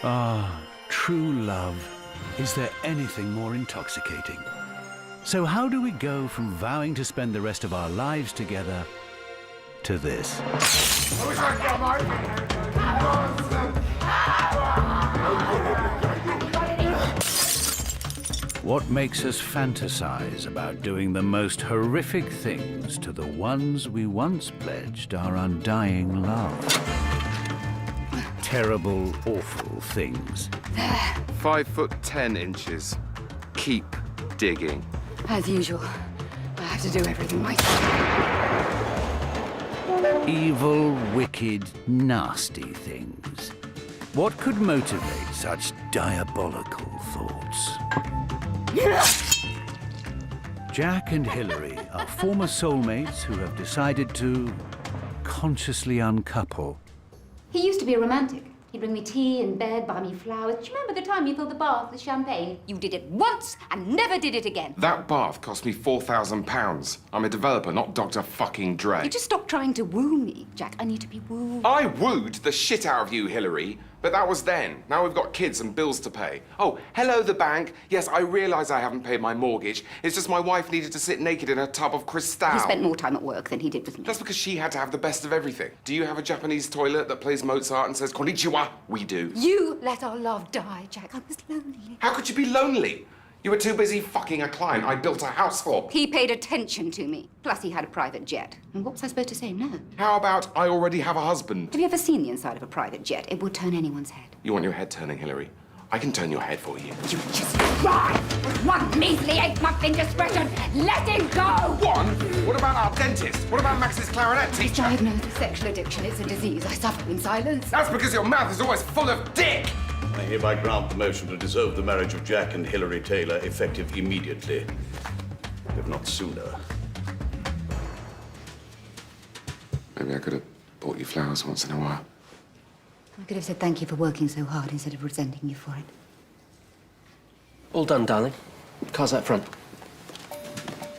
Ah, true love. Is there anything more intoxicating? So how do we go from vowing to spend the rest of our lives together to this? What makes us fantasize about doing the most horrific things to the ones we once pledged our undying love? Terrible, awful things. 5'10". Keep digging. As usual, I have to do everything myself. Evil, wicked, nasty things. What could motivate such diabolical thoughts? Jack and Hillary are former soulmates who have decided to consciously uncouple. He used to be a romantic. He'd bring me tea in bed, buy me flowers. Do you remember the time you filled the bath with champagne? You did it once and never did it again. That bath cost me £4,000. I'm a developer, not Dr. fucking Dre. You just stop trying to woo me, Jack. I need to be wooed. I wooed the shit out of you, Hillary. But that was then. Now we've got kids and bills to pay. Oh, hello, the bank. Yes, I realise I haven't paid my mortgage. It's just my wife needed to sit naked in a tub of Cristal. He spent more time at work than he did with me. That's because she had to have the best of everything. Do you have a Japanese toilet that plays Mozart and says konnichiwa? We do. You let our love die, Jack. I was lonely. How could you be lonely? You were too busy fucking a client I built a house for. He paid attention to me. Plus, he had a private jet. And what was I supposed to say? No. How about I already have a husband? Have you ever seen the inside of a private jet? It would turn anyone's head. You want your head turning, Hillary? I can turn your head for you. You just cry with one measly 8-month indiscretion. Let him go! One? What about our dentist? What about Max's clarinet teacher? Diagnosed with sexual addiction. It's a disease. I suffer in silence. That's because your mouth is always full of dick! I hereby grant the motion to dissolve the marriage of Jack and Hillary Taylor, effective immediately, if not sooner. Maybe I could have bought you flowers once in a while. I could have said thank you for working so hard instead of resenting you for it. All done, darling. Car's out front.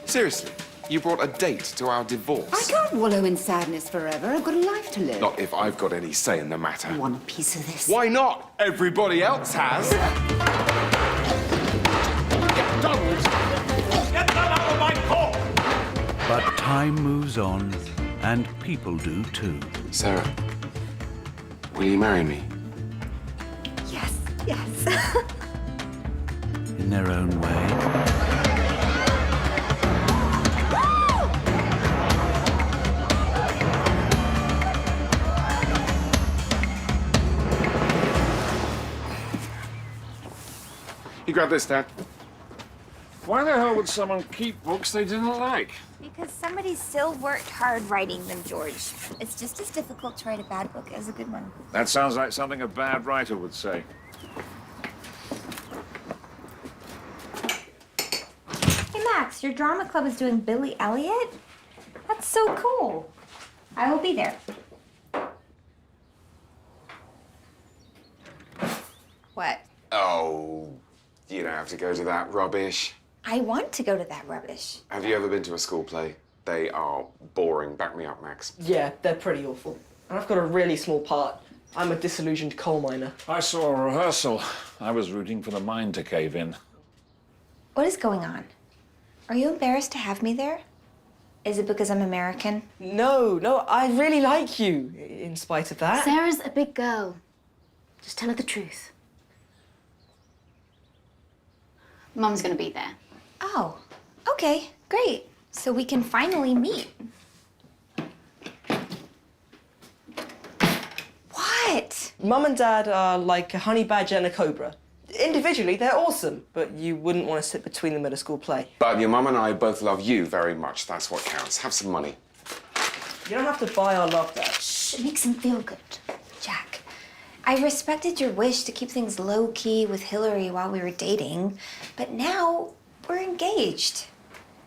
Seriously? You brought a date to our divorce? I can't wallow in sadness forever. I've got a life to live. Not if I've got any say in the matter. I want a piece of this. Why not? Everybody else has. Get Donald! Get that out of my court! But time moves on, and people do too. Sarah, will you marry me? Yes, yes. In their own way. You grab this, Dad. Why the hell would someone keep books they didn't like? Because somebody still worked hard writing them, George. It's just as difficult to write a bad book as a good one. That sounds like something a bad writer would say. Hey, Max, your drama club is doing Billy Elliot? That's so cool. I will be there. What? Oh, you don't have to go to that rubbish. I want to go to that rubbish. Have you ever been to a school play? They are boring. Back me up, Max. Yeah, they're pretty awful. And I've got a really small part. I'm a disillusioned coal miner. I saw a rehearsal. I was rooting for the mine to cave in. What is going on? Are you embarrassed to have me there? Is it because I'm American? No, I really like you, in spite of that. Sarah's a big girl. Just tell her the truth. Mum's gonna be there. Oh, okay, great. So we can finally meet. What? Mum and Dad are like a honey badger and a cobra. Individually, they're awesome, but you wouldn't want to sit between them at a school play. But your mum and I both love you very much. That's what counts. Have some money. You don't have to buy our love, Dad. Shh, it makes him feel good. Jack, I respected your wish to keep things low-key with Hillary while we were dating, but now we're engaged.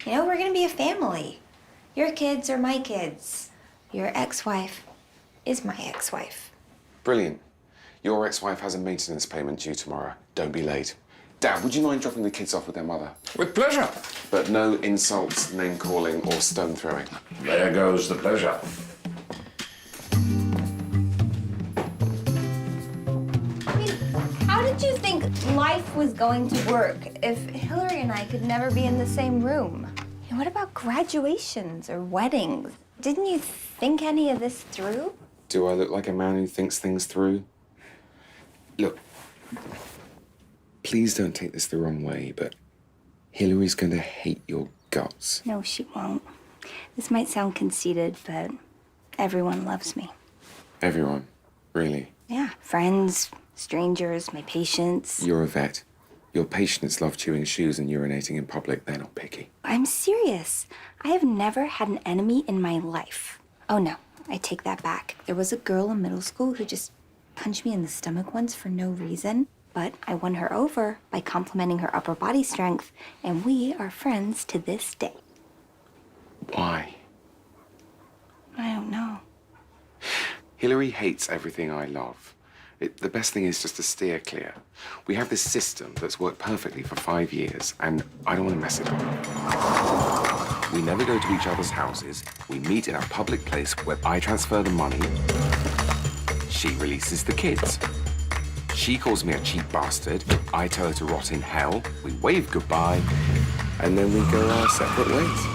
You know, we're gonna be a family. Your kids are my kids. Your ex-wife is my ex-wife. Brilliant. Your ex-wife has a maintenance payment due tomorrow. Don't be late. Dad, would you mind dropping the kids off with their mother? With pleasure. But no insults, name-calling, or stone-throwing. There goes the pleasure. I mean, life was going to work if Hillary and I could never be in the same room? And what about graduations or weddings? Didn't you think any of this through? Do I look like a man who thinks things through? Look, please don't take this the wrong way, but Hillary's going to hate your guts. No, she won't. This might sound conceited, but everyone loves me. Everyone, really. Yeah, friends, strangers, my patients. You're a vet. Your patients love chewing shoes and urinating in public. They're not picky. I'm serious. I have never had an enemy in my life. Oh, no, I take that back. There was a girl in middle school who just punched me in the stomach once for no reason, but I won her over by complimenting her upper body strength, and we are friends to this day. Why? I don't know. Hillary hates everything I love. The best thing is just to steer clear. We have this system that's worked perfectly for 5 years, and I don't want to mess it up. We never go to each other's houses. We meet in a public place where I transfer the money. She releases the kids. She calls me a cheap bastard. I tell her to rot in hell. We wave goodbye, and then we go our separate ways.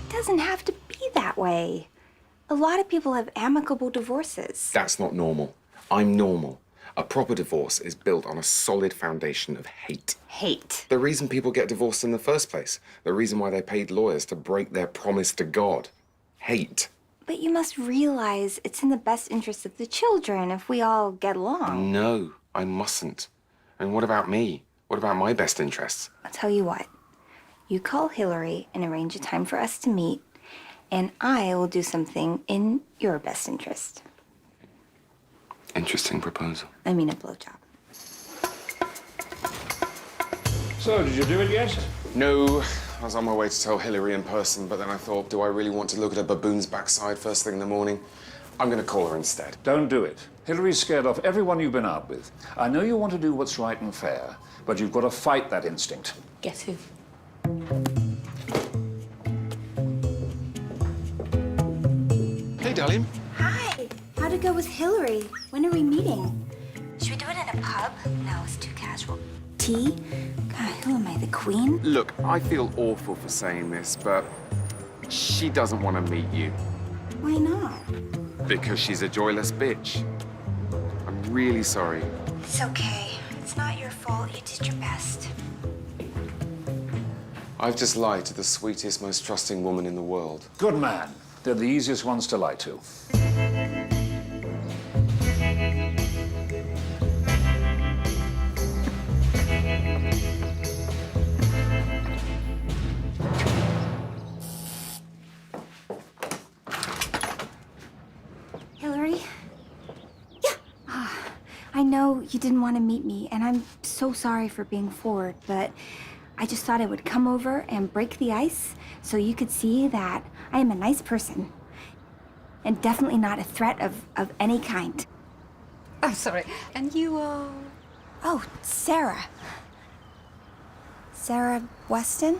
It doesn't have to be that way. A lot of people have amicable divorces. That's not normal. I'm normal. A proper divorce is built on a solid foundation of hate. Hate. The reason people get divorced in the first place. The reason why they paid lawyers to break their promise to God. Hate. But you must realize it's in the best interest of the children if we all get along. No, I mustn't. And what about me? What about my best interests? I'll tell you what. You call Hillary and arrange a time for us to meet, and I will do something in your best interest. Interesting proposal. I mean a blowjob. So, did you do it yet? No, I was on my way to tell Hillary in person, but then I thought, do I really want to look at a baboon's backside first thing in the morning? I'm going to call her instead. Don't do it. Hillary's scared off everyone you've been out with. I know you want to do what's right and fair, but you've got to fight that instinct. Guess who? Hey, darling. Hi. How'd it go with Hillary? When are we meeting? Should we do it in a pub? No, it's too casual. Tea? God, who am I, the queen? Look, I feel awful for saying this, but she doesn't want to meet you. Why not? Because she's a joyless bitch. I'm really sorry. It's okay. It's not your fault. You did your best. I've just lied to the sweetest, most trusting woman in the world. Good man. They're the easiest ones to lie to. Hillary? Yeah. I know you didn't want to meet me, and I'm so sorry for being forward, but I just thought I would come over and break the ice so you could see that I am a nice person and definitely not a threat of any kind. I'm sorry. And you are? Oh, Sarah. Sarah Weston?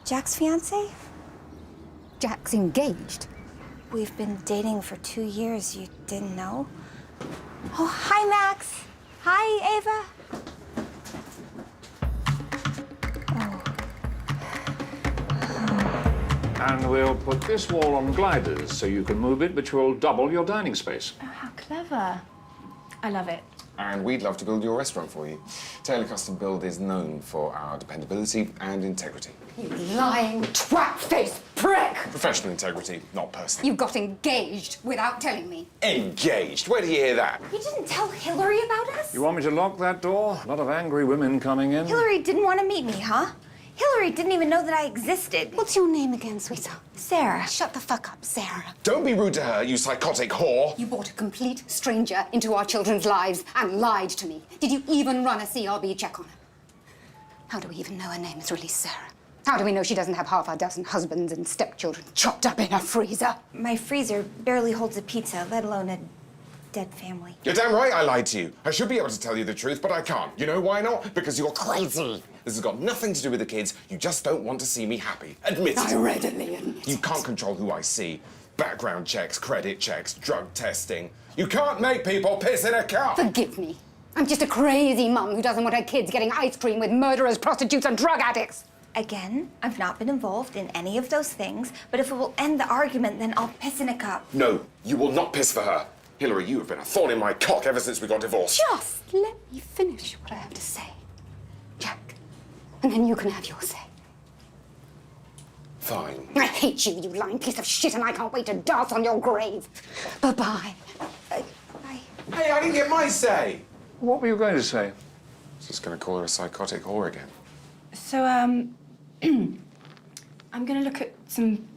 Jack's fiance? Jack's engaged. We've been dating for 2 years. You didn't know? Oh, hi, Max. Hi, Ava. And we'll put this wall on gliders so you can move it, but you'll double your dining space. Oh, how clever. I love it. And we'd love to build your restaurant for you. Taylor Custom Build is known for our dependability and integrity. You lying twat-faced prick! Professional integrity, not personal. You got engaged without telling me. Engaged? Where did you hear that? You didn't tell Hillary about us? You want me to lock that door? A lot of angry women coming in. Hillary didn't want to meet me, huh? Hillary didn't even know that I existed. What's your name again, sweetheart? Sarah. Shut the fuck up, Sarah. Don't be rude to her, you psychotic whore. You brought a complete stranger into our children's lives and lied to me. Did you even run a CRB check on her? How do we even know her name is really Sarah? How do we know she doesn't have half a dozen husbands and stepchildren chopped up in her freezer? My freezer barely holds a pizza, let alone a dead family. You're damn right I lied to you. I should be able to tell you the truth, but I can't. You know why not? Because you're crazy. This has got nothing to do with the kids. You just don't want to see me happy. Admit I it. readily admit You it. can't control who I see. Background checks, credit checks, drug testing. You can't make people piss in a cup. Forgive me. I'm just a crazy mum who doesn't want her kids getting ice cream with murderers, prostitutes, and drug addicts. Again, I've not been involved in any of those things, but if it will end the argument, then I'll piss in a cup. No, you will not piss for her. Hillary, you have been a thorn in my cock ever since we got divorced. Just let me finish what I have to say, Jack, and then you can have your say. Fine. I hate you, you lying piece of shit, and I can't wait to dance on your grave. Bye-bye. Bye. Hey, I didn't get my say. What were you going to say? I was just going to call her a psychotic whore again. So, I'm going to look at some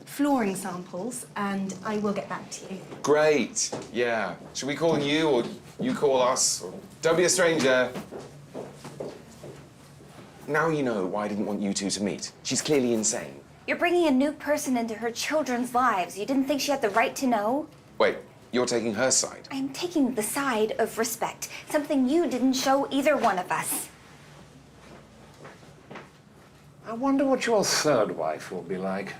flooring samples, and I will get back to you. Great. Yeah. Should we call you, or you call us? Or... Don't be a stranger. Now you know why I didn't want you two to meet. She's clearly insane. You're bringing a new person into her children's lives. You didn't think she had the right to know? Wait, you're taking her side? I am taking the side of respect, something you didn't show either one of us. I wonder what your third wife will be like.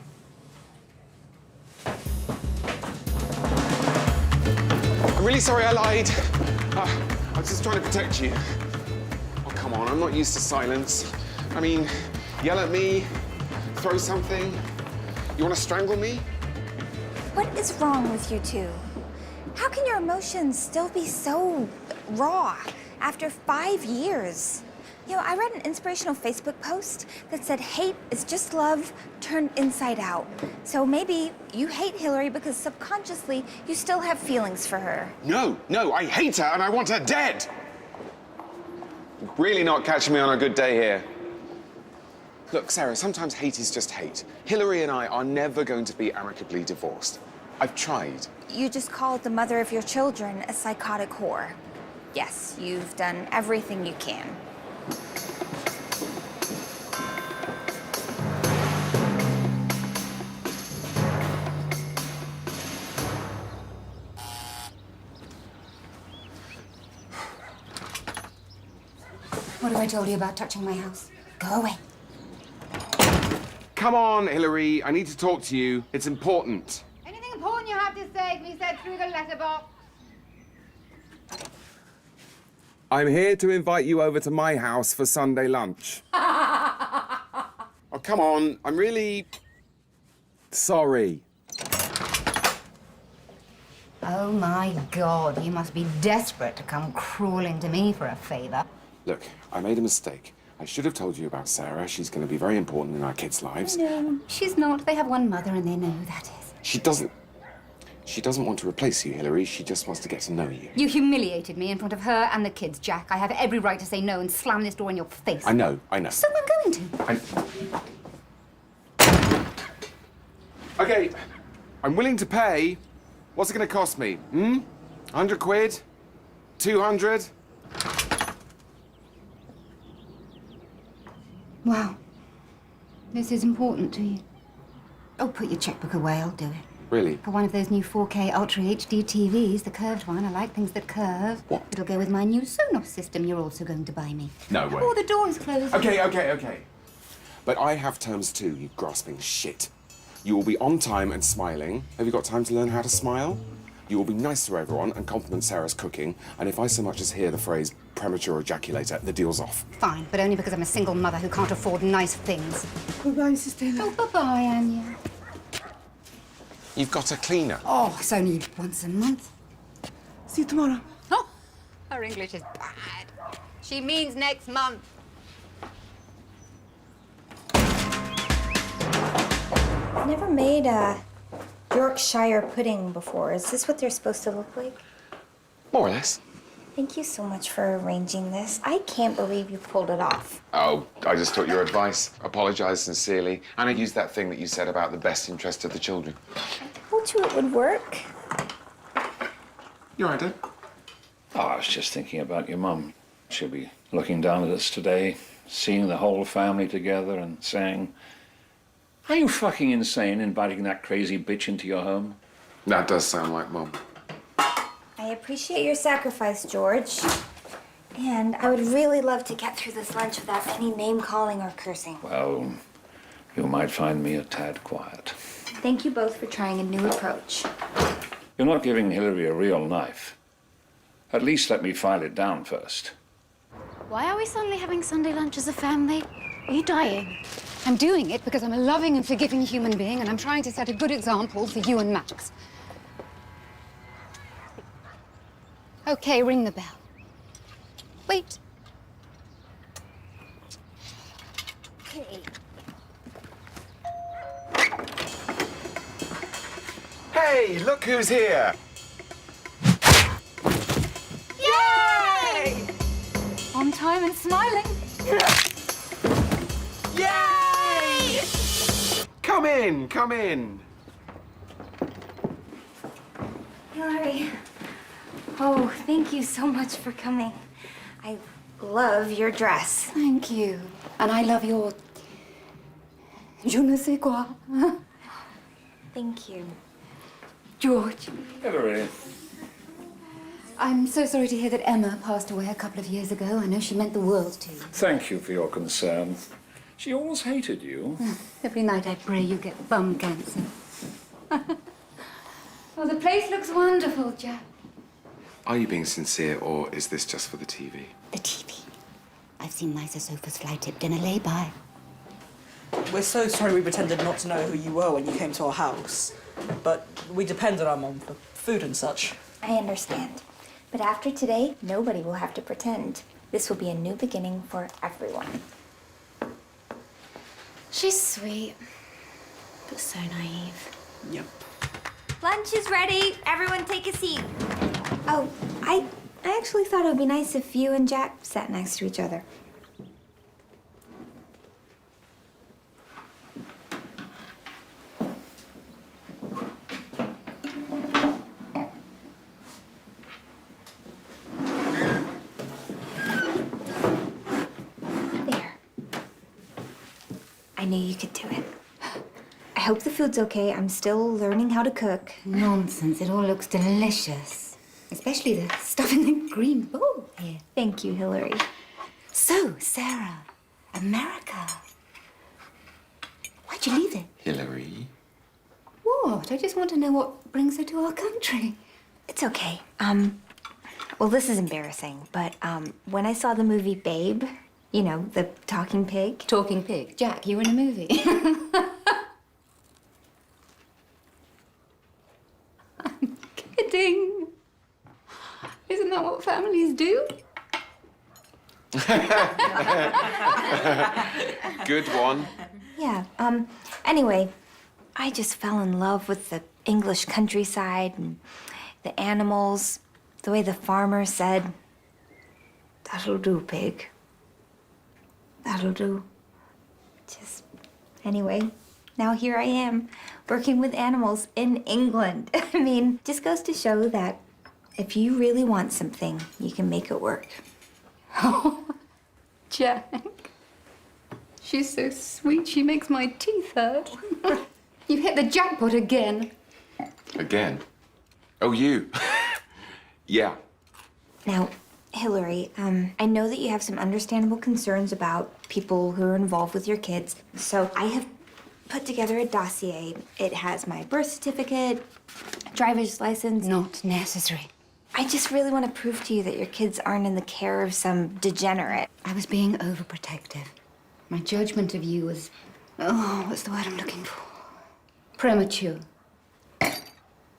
I'm really sorry I lied. I was just trying to protect you. Oh, come on, I'm not used to silence. I mean, yell at me, throw something. You want to strangle me? What is wrong with you two? How can your emotions still be so raw after 5 years? You know, I read an inspirational Facebook post that said hate is just love turned inside out. So maybe you hate Hillary because subconsciously you still have feelings for her. No, I hate her and I want her dead. You're really not catching me on a good day here. Look, Sarah, sometimes hate is just hate. Hillary and I are never going to be amicably divorced. I've tried. You just called the mother of your children a psychotic whore. Yes, you've done everything you can. What have I told you about touching my house? Go away. Come on, Hillary, I need to talk to you. It's important. Anything important you have to say, please say through the letterbox. I'm here to invite you over to my house for Sunday lunch. Oh, come on. I'm really sorry. Oh, my God. You must be desperate to come crawling to me for a favor. Look, I made a mistake. I should have told you about Sarah. She's going to be very important in our kids' lives. No, she's not. They have one mother and they know who that is. She doesn't want to replace you, Hillary. She just wants to get to know you. You humiliated me in front of her and the kids, Jack. I have every right to say no and slam this door in your face. I know. So I'm going to. Okay, I'm willing to pay. What's it going to cost me? 100 quid? 200? Wow. This is important to you. Oh, put your checkbook away. I'll do it. Really? For one of those new 4K Ultra HD TVs, the curved one. I like things that curve. What? It'll go with my new Sonos system you're also going to buy me. No way. Oh, the door is closed. Okay. But I have terms too, you grasping shit. You will be on time and smiling. Have you got time to learn how to smile? You will be nice to everyone and compliment Sarah's cooking. And if I so much as hear the phrase premature ejaculator, the deal's off. Fine, but only because I'm a single mother who can't afford nice things. Bye-bye, Mrs. Taylor. Oh, bye-bye, Anya. You've got a cleaner. Oh, it's only once a month. See you tomorrow. Oh, her English is bad. She means next month. I've never made a Yorkshire pudding before. Is this what they're supposed to look like? More or less. Thank you so much for arranging this. I can't believe you pulled it off. Oh, I just took your advice. Apologise sincerely. And I used that thing that you said about the best interest of the children. I told you it would work. You're right, Dad. Oh, I was just thinking about your mum. She'll be looking down at us today, seeing the whole family together and saying, "Are you fucking insane inviting that crazy bitch into your home?" That does sound like Mum. I appreciate your sacrifice, George. And I would really love to get through this lunch without any name-calling or cursing. Well, you might find me a tad quiet. Thank you both for trying a new approach. You're not giving Hillary a real knife. At least let me file it down first. Why are we suddenly having Sunday lunch as a family? Are you dying? I'm doing it because I'm a loving and forgiving human being, and I'm trying to set a good example for you and Max. Okay, ring the bell. Wait. Okay. Hey, look who's here! Yay! On time and smiling. Yay! Come in, come in. Hillary. Oh, thank you so much for coming. I love your dress. Thank you. And I love your... je ne sais quoi. Thank you. George. Hillary. I'm so sorry to hear that Emma passed away a couple of years ago. I know she meant the world to you. Thank you for your concern. She always hated you. Every night I pray you get bum cancer. Well, the place looks wonderful, Jack. Are you being sincere, or is this just for the TV? The TV. I've seen nicer sofas fly tipped in a lay-by. We're so sorry we pretended not to know who you were when you came to our house. But we depend on our mom for food and such. I understand. But after today, nobody will have to pretend. This will be a new beginning for everyone. She's sweet, but so naive. Yep. Lunch is ready. Everyone take a seat. Oh, I actually thought it would be nice if you and Jack sat next to each other. There. I knew you could do it. I hope the food's okay. I'm still learning how to cook. Nonsense. It all looks delicious. Especially the stuff in the green bowl here. Thank you, Hillary. So, Sarah, America. Why'd you leave it? Hillary? What? I just want to know what brings her to our country. It's okay. Well, this is embarrassing, but when I saw the movie Babe, you know, the talking pig. Talking pig. Jack, you were in a movie. I'm kidding. Isn't that what families do? Good one. Yeah, anyway, I just fell in love with the English countryside and the animals, the way the farmer said, "That'll do, pig. That'll do." Anyway, now here I am, working with animals in England. I mean, just goes to show that if you really want something, you can make it work. Oh, Jack. She's so sweet, she makes my teeth hurt. You hit the jackpot again. Again? Oh, you. Yeah. Now, Hillary, I know that you have some understandable concerns about people who are involved with your kids, so I have put together a dossier. It has my birth certificate, driver's license. Not necessary. I just really want to prove to you that your kids aren't in the care of some degenerate. I was being overprotective. My judgment of you was, oh, what's the word I'm looking for? Premature.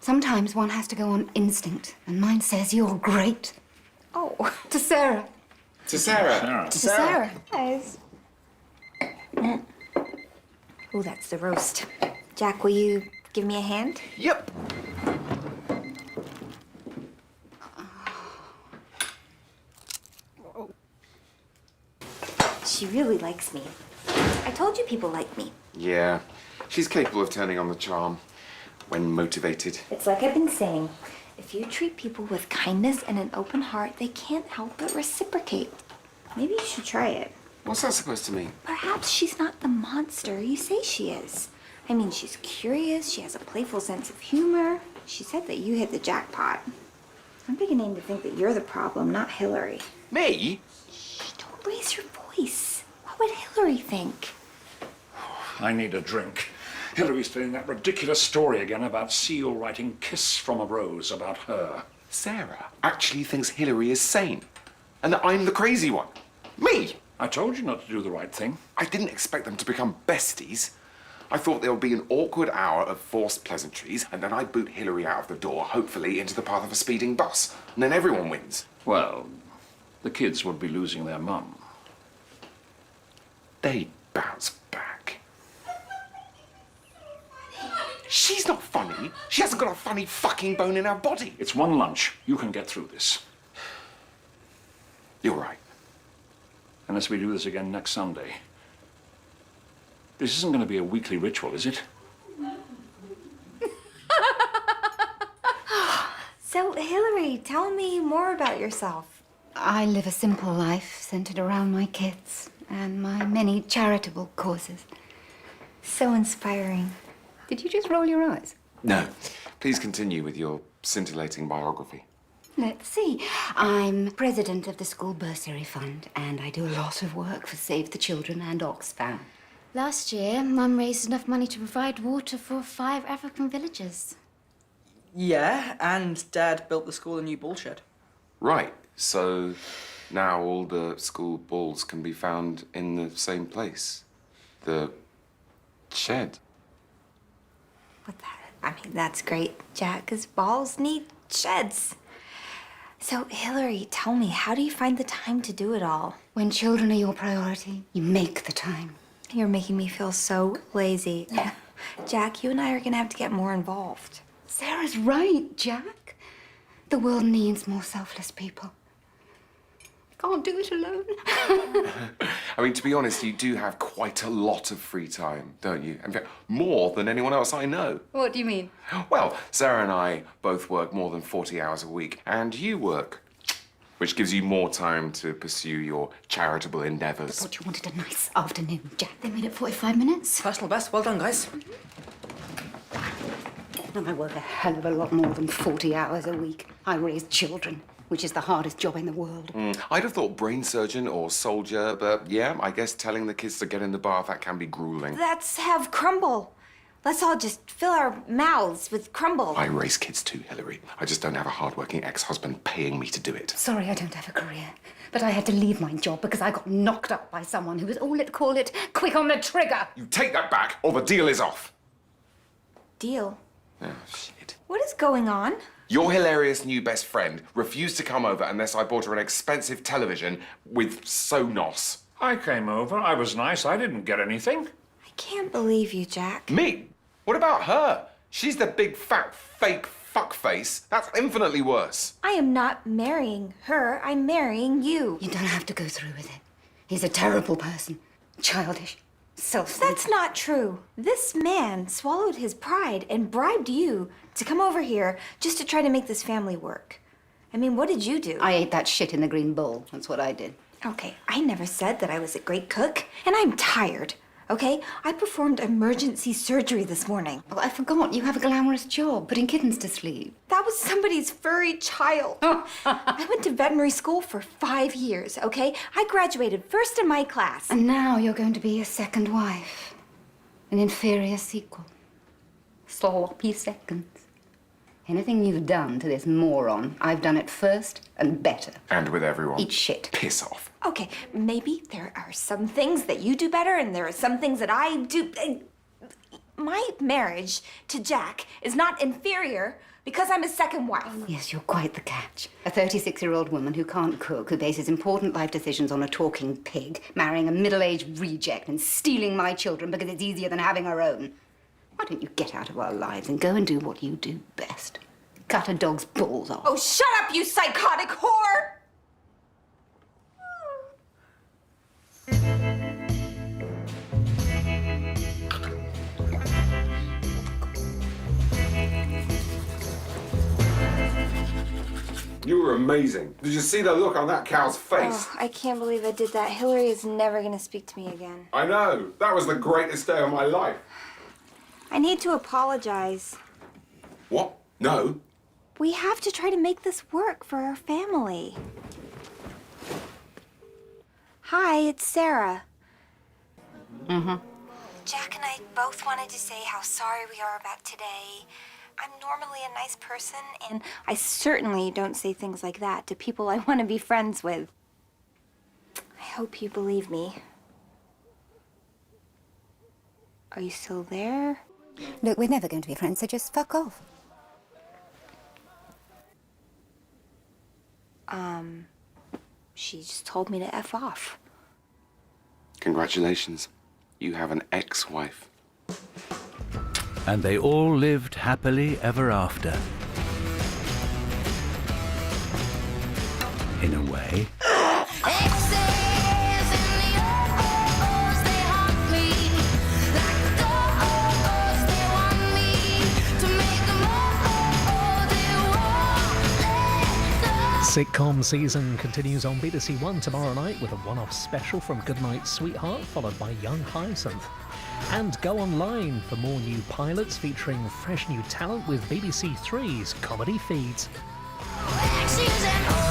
Sometimes one has to go on instinct, and mine says you're great. Oh, To Sarah. To Sarah. Sarah. To Sarah. guys. Oh, that's the roast. Jack, will you give me a hand? Yep. She really likes me. I told you people like me. Yeah. She's capable of turning on the charm when motivated. It's like I've been saying, if you treat people with kindness and an open heart, they can't help but reciprocate. Maybe you should try it. What's that supposed to mean? Perhaps she's not the monster you say she is. I mean, she's curious, she has a playful sense of humor. She said that you hit the jackpot. I'm beginning to think that you're the problem, not Hillary. Me? Shh, don't raise your voice. What would Hillary think? I need a drink. Hillary's telling that ridiculous story again about Seal writing Kiss from a Rose about her. Sarah actually thinks Hillary is sane and that I'm the crazy one. Me! I told you not to do the right thing. I didn't expect them to become besties. I thought there would be an awkward hour of forced pleasantries, and then I'd boot Hillary out of the door, hopefully into the path of a speeding bus. And then everyone wins. Well, the kids would be losing their mum. They bounce back. She's not funny. She hasn't got a funny fucking bone in her body. It's one lunch. You can get through this. You're right. Unless we do this again next Sunday. This isn't going to be a weekly ritual, is it? So, Hillary, tell me more about yourself. I live a simple life centered around my kids and my many charitable causes. So inspiring. Did you just roll your eyes? No. Please continue with your scintillating biography. Let's see. I'm president of the school bursary fund, and I do a lot of work for Save the Children and Oxfam. Last year, Mum raised enough money to provide water for 5 African villages. Yeah, and Dad built the school a new bull shed. Right. So now all the school balls can be found in the same place. The shed. I mean, that's great, Jack, because balls need sheds. So, Hillary, tell me, how do you find the time to do it all? When children are your priority, you make the time. You're making me feel so lazy. Jack, you and I are gonna have to get more involved. Sarah's right, Jack. The world needs more selfless people. Can't do it alone. I mean, to be honest, you do have quite a lot of free time, don't you? In fact, more than anyone else I know. What do you mean? Well, Sarah and I both work more than 40 hours a week, and you work, which gives you more time to pursue your charitable endeavours. I thought you wanted a nice afternoon, Jack. They made it 45 minutes. Personal best. Well done, guys. And I work a hell of a lot more than 40 hours a week. I raise children, which is the hardest job in the world. I'd have thought brain surgeon or soldier, but yeah, I guess telling the kids to get in the bath, that can be grueling. Let's have crumble. Let's all just fill our mouths with crumble. I raise kids too, Hillary. I just don't have a hard-working ex-husband paying me to do it. Sorry I don't have a career, but I had to leave my job because I got knocked up by someone who was, let's call it, quick on the trigger. You take that back, or the deal is off. Deal. Oh, shit. What is going on? Your hilarious new best friend refused to come over unless I bought her an expensive television with Sonos. I came over. I was nice. I didn't get anything. I can't believe you, Jack. Me? What about her? She's the big, fat, fake fuckface. That's infinitely worse. I am not marrying her. I'm marrying you. You don't have to go through with it. He's a terrible person. Childish. Self-centered. That's not true. This man swallowed his pride and bribed you to come over here just to try to make this family work. I mean, what did you do? I ate that shit in the green bowl. That's what I did. Okay, I never said that I was a great cook, and I'm tired, okay? I performed emergency surgery this morning. Oh, I forgot. You have a glamorous job, putting kittens to sleep. That was somebody's furry child. I went to veterinary school for 5 years, okay? I graduated first in my class. And now you're going to be a second wife. An inferior sequel. Sloppy seconds. Anything you've done to this moron, I've done it first and better. And with everyone. Eat shit. Piss off. Okay, maybe there are some things that you do better and there are some things that I do. My marriage to Jack is not inferior because I'm his second wife. Yes, you're quite the catch. A 36-year-old woman who can't cook, who bases important life decisions on a talking pig, marrying a middle-aged reject and stealing my children because it's easier than having her own. Why don't you get out of our lives and go and do what you do best? Cut a dog's balls off. Oh, shut up, you psychotic whore! You were amazing. Did you see the look on that cow's face? Oh, I can't believe I did that. Hillary is never gonna speak to me again. I know. That was the greatest day of my life. I need to apologize. What? No. We have to try to make this work for our family. Hi, it's Sarah. Mm-hmm. Jack and I both wanted to say how sorry we are about today, I'm normally a nice person, and I certainly don't say things like that to people I want to be friends with. I hope you believe me. Are you still there? Look, we're never going to be friends, so just fuck off. She just told me to F off. Congratulations. You have an ex-wife. And they all lived happily ever after. In a way. Sitcom season continues on BBC One tomorrow night with a one-off special from Goodnight Sweetheart, followed by Young Hyacinth. And go online for more new pilots featuring fresh new talent with BBC Three's comedy feeds. Actions and